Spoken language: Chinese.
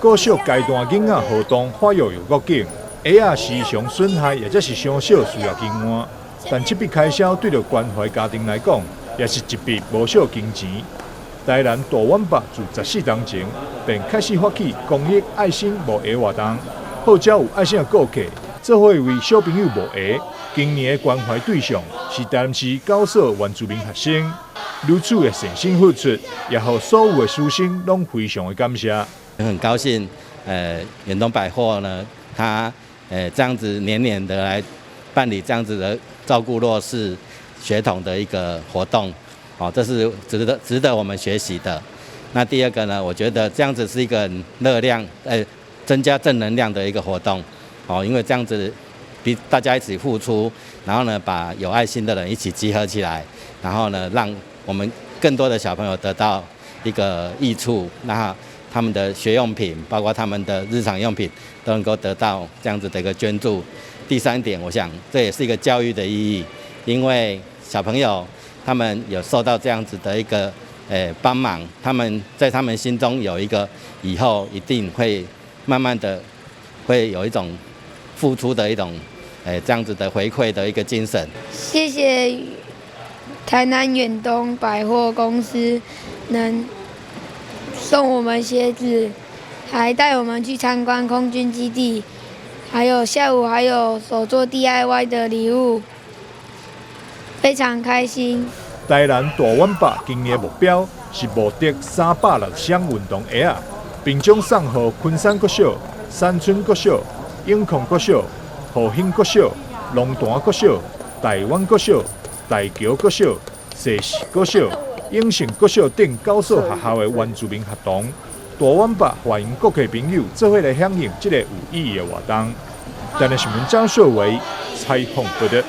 国小阶段囡仔活动发育有够紧，鞋啊时常损害，或者是伤小需要更换。但这笔开销对着关怀家庭来讲，也是一笔无小金钱。台南大碗爸自14年前便开始发起公益爱心无鞋活动，号召有爱心的顾客做伙为小朋友无鞋。今年的关怀对象是台南市9所原住民学生，如此的善心付出，也让所有的师生拢非常的感谢。很高兴，远东百货呢，它这样子年年的来办理这样子的照顾弱势学童的一个活动，哦，这是值得我们学习的。那第二个呢，我觉得这样子是一个增加正能量的一个活动，哦，因为这样子比大家一起付出，然后呢，把有爱心的人一起集合起来，然后呢，让我们更多的小朋友得到一个益处，那他们的学用品，包括他们的日常用品，都能够得到这样子的一个捐助。第三点，我想这也是一个教育的意义，因为小朋友他们有受到这样子的一个帮忙，他们在他们心中有一个以后一定会慢慢的会有一种付出的一种这样子的回馈的一个精神。谢谢台南远东百货公司能送我们鞋子，还带我们去参观空军基地，还有下午还有手做 DIY 的礼物，非常开心。台南大碗爸今年的目标是募得360双运动鞋啊，并将送予昆山国小、山村国小、永康国小、复兴国小、龙潭国小、台湾国小、大桥国小、西市国小、永盛国小等9所学校的原住民学童。大碗爸欢迎各界朋友做伙来响应这个有意义的活动。台南新闻张秀维采访报道。